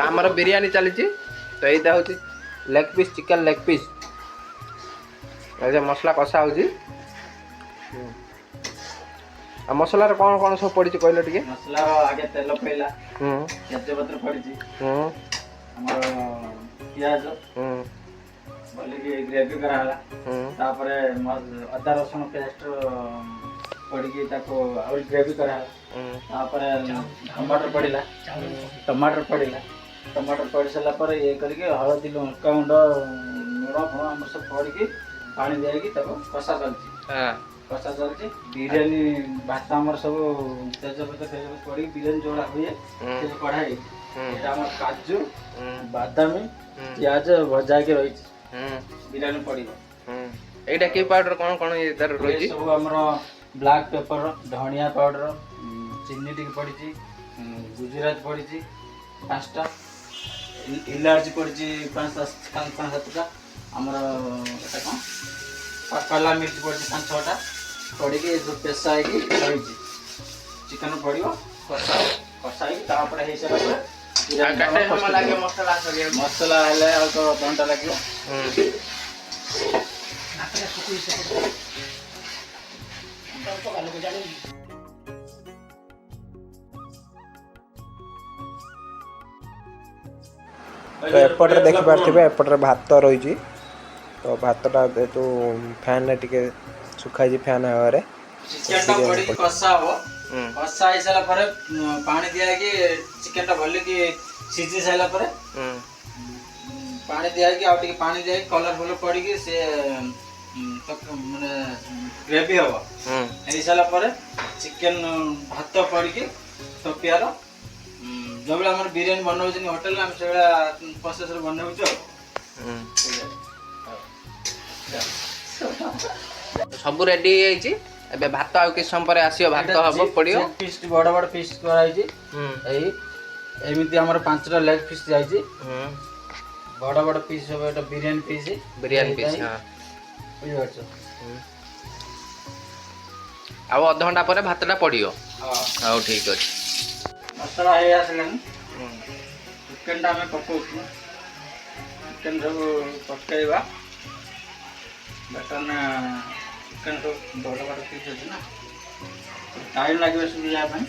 आमर बिरियानी चली तो यहाँ हूँ leg piece chicken leg piece masala कषा हो मसला कौन कौन सब पड़ी कहले टिके मसला आगे तेल पड़ला तेजपत्र पड़ी पियाज बोली ग्रेवी कराला तापर अदा रसुण पेस्ट पड़ी ग्रेवी कराला तापर टमाटर पड़ला टमाटर पड़ सारा पर ये करके हलदी लंका गुंड लुण फुण आम सब पड़ी पानी दिया कषा चलती बिरियानी भात आम सब तेजपत्र पड़ी बिरियानी जोड़ा हुए कढ़ाई काजू बादामी प्याज भजा के रही बिरियानी पड़ो एटा के पाउडर कौन कौन इधर रही सब हमर ब्लैक पेपर धनिया पाउडर चीनी टिक पड़ी गुजरात पड़ी 5टा इलायची पड़ी 5-7टा आमर काला मिर्च पड़ी 5-6टा पड़ी पेशा रही चिकन पड़ो कषा हो सारा मसला हेल्ले तो घंटा लगे तो एपटे देखिपे एपटे भात रही तो भातटा जेहतु फैन टिके सुखाई फैन हवारे चिकन कषा हम कषा हो सारा पर पानी दिया कि चिकन भल कि सीझी सारा पर पानी दिया कि आउ पानी दिया कलर पड़ी से माने ग्रेवी हम हो सारा पर चिकन भात पड़ी टपियार जो आम बिरियानी बनाऊँ होटेल से प्रोसेस बनाऊ सब रेडी एबे भात आ किस समय पर आसीयो भात हबो पड़ियो पीस बड़ बड़ पीस कराई एमिति हमर 5टा लेग पीस जाई बड़ बड़ पीस हो एटा बिरियानी पीस हां बुझ बच्चो अब आधा घंटा पर भातटा पड़ियो हां ठीक अछि मसला है आसलन चिकन टा में पको चिकन सब पकाइबा बटन चिकन सब बड़ बड़ पीस अछि ना टाइम लगे सुविधा में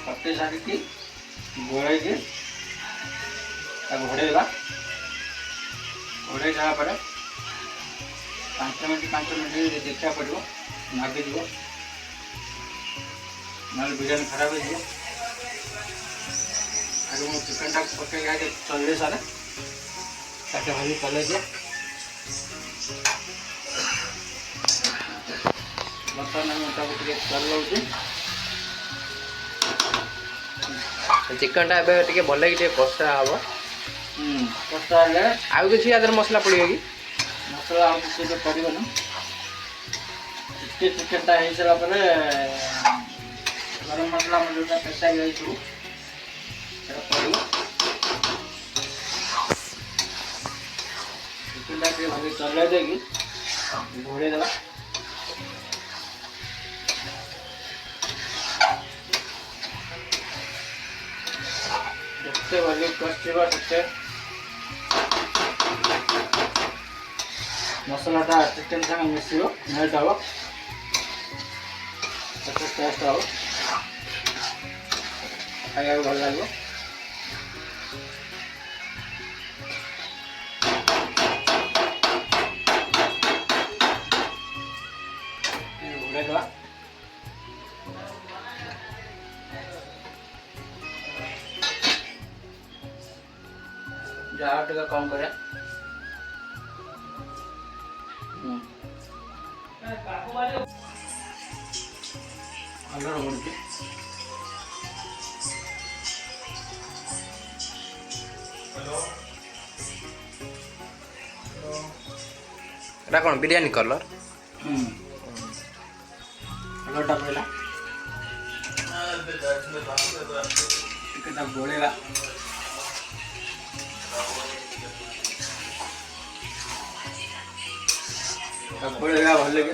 पक्के सारी की गोळे के घोड़ेगा घोड़े जावा पड़े 5 मिनट देखा पड़ो नागे जीव ना बिरियानी खराब हो आगे मैं चिकन टा पके आगे चले सारे ताकि भाई चले जे बर्तन में टे चल लो चिकन टा एबे टिके भले कि कष्टा हबो कष्टा है आउ किछि आदर मसला पड़ियो कि मसला आउ किछि पड़िबो ना चिकन टा हे सारा पर गरम मसला में जोटा पेशा गई छु सेटा पड़िबो चिकन टा के भागे चले देगी घोड़े देबा जत्ते भागे कष्टिबा तत्ते मसला टा चिकन संग मिसियो मेल्ट हो तत्ते टेस्ट हो खाइबा भल लागो घोड़े देबा जहाँ टिका कम करे अंदर होंगे एटा कौन बिरियानी कलर कलरटा पहला चिकन गोलेगा गोलेगा भल लगे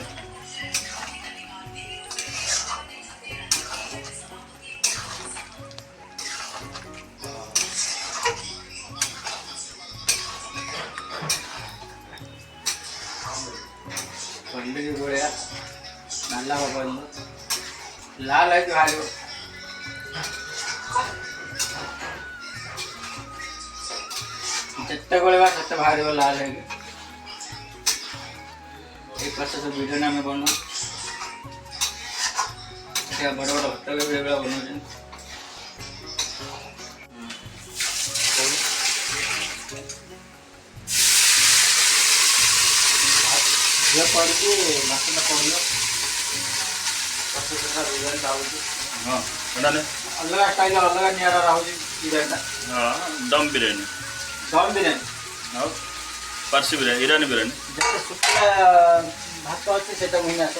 ହେଲା ହବନି ଲାଲ ହେଇକି ବାହାରିବ। ଯେତେ ଗୋଳେଇବା ସେତେ ବାହାରିବ ଲାଲ ହେଇକି। এই ପ୍ରୋସେସ ଭିଡ଼ିଓ ଆମେ ବନାଉ। ଏଠି ବଡ଼ ବଡ଼ ହୋଟେଲ ବି ଏଗୁଡ଼ା ବନାଉଛନ୍ତି। ଘିଅ ପଡ଼ିକି ମାଛଟା ପଡ଼ିବ। ପ୍ରୋସେସଟା ବିରିୟାନୀ ରହୁଛି। ହଁ ଏଇଟା ନେ ଅଲଗା ଷ୍ଟାଇଲ ଅଲଗା ନିଆରା ରହୁଛି ବିରିୟାନୀଟା। ହଁ ଦମ୍ ବିରିୟାନୀ ଦମ୍ ବିରିୟାନୀ ଆଉ ପାର୍ସି ବିରିୟାନୀ ଇରାନୀ ବିରିୟାନୀ ଯେତେ ଶୁଖିଲା ଭାତ ଅଛି ସେଇଟା ମୁହିଁ ଆସ।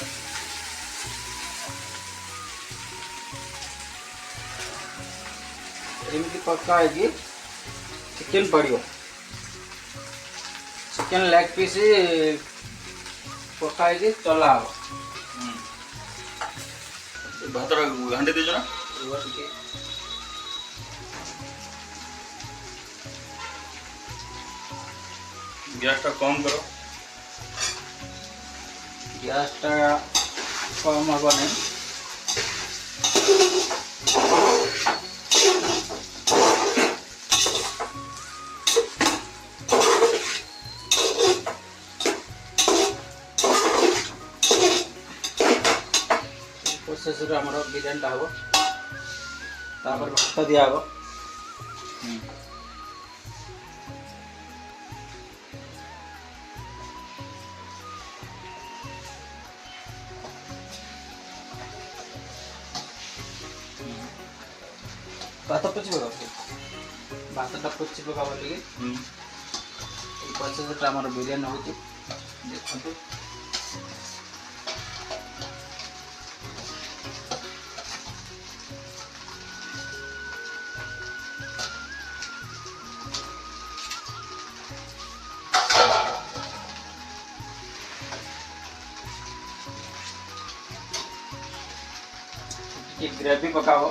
ଏମିତି ପକା ହେଇକି ଚିକେନ ପଡ଼ିବ। ଚିକେନ ଲେଗ ପିସ୍ ପକା ହେଇକି ଚଲା ହବ। ଭାତଟା ଘାଣ୍ଟି ଦେଇଛ ନା ରୁହ ଟିକେ। ଗ୍ୟାସଟା କମ୍ କର। ଗ୍ୟାସଟା କମ୍ ହବନି। ପ୍ରୋସେସରେ ଆମର ବିରିୟାନୀଟା ହେବ। ତାପରେ ଭାତ ଦିଆହେବ। ଭାତ ପୋଛି ପକାଉ ଭାତଟା ପୋଛି ପକାବ ଟିକେ। এই ପ୍ରୋସେସଟା ଆମର ବିରିୟାନୀ ହେଉଛି। ଦେଖନ୍ତୁ ଟିକେ ଗ୍ରେଭି ପକାବ।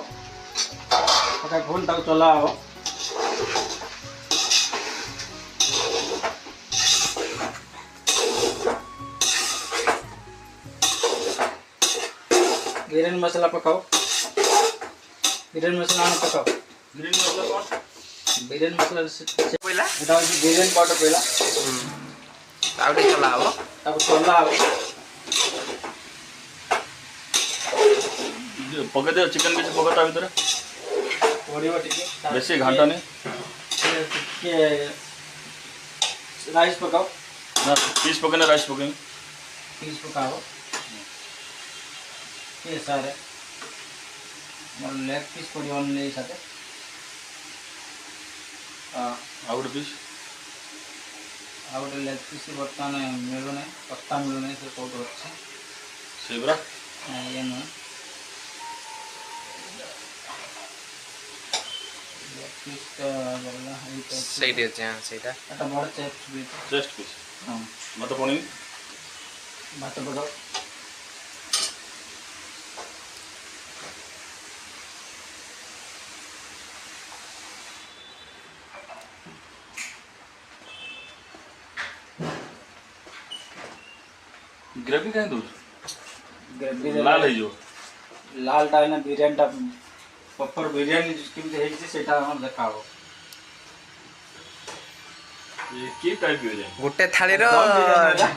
ପକା ଭୁଲ ତାକୁ ଚଲା ହବ। बिरयानी मसाला पकाओ। बिरयानी मसाला आने पकाओ। ବିରିୟାନୀ ମସଲା କ'ଣ बिरयानी मसाला पहिला এটা হচ্ছে বিরিয়ানি পাউডার পয়লা ଆଉ ଟିକେ ଚଲା ହବ। তারপর চলা হবে। ପକେଇ ଦିଅ ଚିକେନ କିଛି ପକା ତା ଭିତରେ ପଡ଼ିବ ଟିକେ ବେଶୀ ଘାଣ୍ଟନି ଟିକେ ରାଇସ୍ ପକାओ। ନା ପିସ୍ ପକେଇନା ରାଇସ୍ ପକେଇନି ପିସ୍ ପକାओ। ये सारे ମୋର ଲେଗ୍ ପିସ୍ ପଡ଼ିବ ନେଇ ସାଥେ। ଆଉ ଗୋଟେ ପିସ୍ ଆଉ ଗୋଟେ ଲେଗ୍ ପିସ୍ ବର୍ତ୍ତମାନ ମିଳୁନାହିଁ। କତା ମିଳୁନାହିଁ। ସେ କେଉଁଠୁ ଅଛି ସେଇଗୁଡ଼ା ଇଏ ନୁହେଁ। ଲେଗ୍ ପିସ୍ଟା ଗଲା ସେଇଠି ଅଛି ହଁ ସେଇଟା। ଏଟା ବଡ଼ ଚେଷ୍ଟ ପିସ୍। ଚେଷ୍ଟ ପିସ୍ ହଁ ଭାତ ପଣି ଭାତ ପକାଅ। ଗ୍ରେଭି କାହିଁ ଦେଉଛୁ ଗ୍ରେଭି ଲାଲ ହେଇଯିବ ଲାଲଟା ଏଇନା ବିରିୟାନୀଟା ପ୍ରପର ବିରିୟାନୀ କେମିତି ହେଇଛି ସେଇଟା ଆମର ଦେଖା ହବ। କି ଟାଇପ୍ ବିରିୟାନୀ ଗୋଟେ ଥାଳିର ଦମ୍ ବିରିୟାନୀ ହେଲା।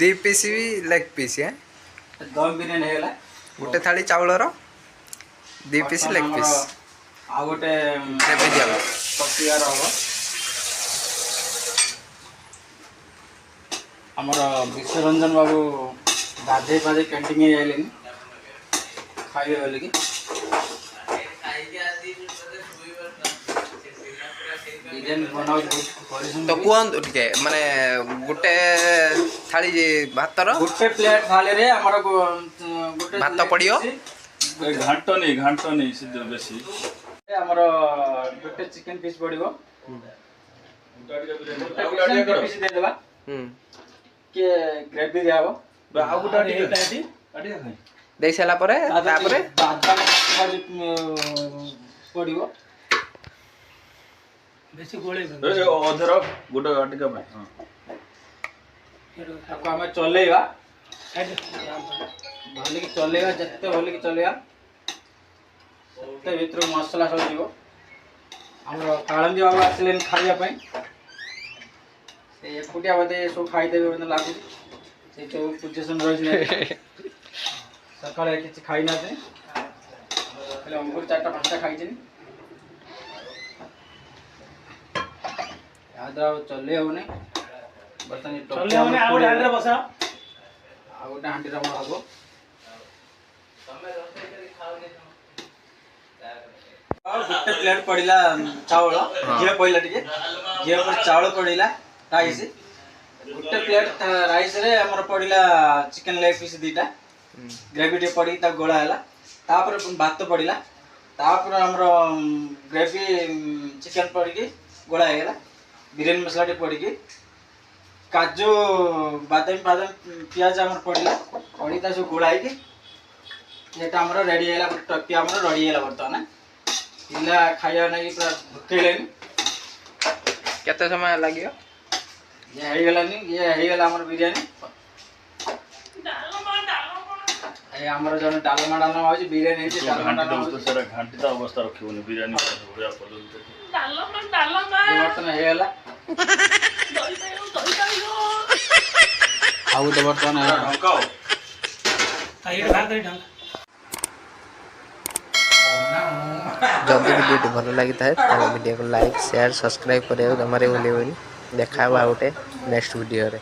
2 ପିସ୍ ବି ଲେଗ୍ ପିସ୍ ଦମ୍ ବିରିୟାନୀ ହେଇଗଲା। ଗୋଟେ ଥାଳି ଚାଉଳର 2 ପିସ୍ ଲେଗ୍ ଆମର ପିସ୍ ଆଉ ଗୋଟେ ଗ୍ରେଭି ଦିଆହବ। ପ୍ରକ୍ରିୟାର ହବ। ଆମର ବିଶ୍ୱରଞ୍ଜନ ବାବୁ ଗାଧେଇ ପାଧେଇ କ୍ୟାଣ୍ଟିନ୍ ଯାଇଲେନି ଖାଇବେ ବୋଲିକି। ବିରିୟାନୀ ବନାଉଛି ତ କୁହନ୍ତୁ ଟିକେ ମାନେ ଗୋଟେ ଥାଳି ଭାତର ଗୋଟେ ପ୍ଲେଟ୍ ଥାଳିରେ ଆମର ଗୋଟେ ଭାତ ପଡ଼ିବ। ଘାଣ୍ଟନି ସେ ବେଶୀ ଆମର ଗୋଟେ ଚିକେନ ପିସ୍ ପଡ଼ିବ। ଗୋଟେ ପିସ୍ ଦେଇଦେବା। କିଏ ଗ୍ରେଭି ଦିଆହବ। ଆଉ ଗୋଟେ ଦେଇ ସାରିଲା ପରେ ତାପରେ ବାଦାମ ପଡ଼ିବ। ବେଶୀ ଗୋଳେଇ ଅଧର ଗୋଟେ ଆଟିକା ପାଇଁ ତାକୁ ଆମେ ଚଲେଇବା। भलिक चलेगा जिते भलिक चलेगा से भर मसला सब जीव आम कालंदी बाबू आसिले खावाई एकुटिया बोधे सब खाईदेवे मतलब लगुच से पोजिशन रही सका किसी खाई ना खाली अंगूर 4टा 5टा खाई चले होने बर्तमान गोटे हांडी हम गोटे प्लेट पड़ा चावल घी पड़ा टे घी चावल पड़ा राइस गोटे प्लेट राइस रे हमर पड़ा चिकन लेग पीस 2टा ग्रेवी टे पड़ी गोला है भात पड़ा तापर हमर ग्रेवी चिकन पड़ी गोला है बिरयानी मसला टे पड़ी काजू बादाम बादाम पियाज आम पड़ा पड़ी सब गोला है रेडी है टपिया रेडी है बर्तमान पिला खाया नहीं पूरा भुकेले केते समय लगे ये गलानी ये गला हमर बिरयानी ए हमर जन डालमा होची बिरयानी होची डालमा तो सारा घांटी ता अवस्था रखिबोनी बिरयानी बढ़िया पलल डालमा बर्तन हे गला आउ तो बर्तन है ढंकाओ काई भाग दे ढंग जब वीडियो भल लगी था वीडियो को लाइक शेयर सब्सक्राइब करिए जमारे भूल देखा गोटे नेक्स्ट वीडियो रे।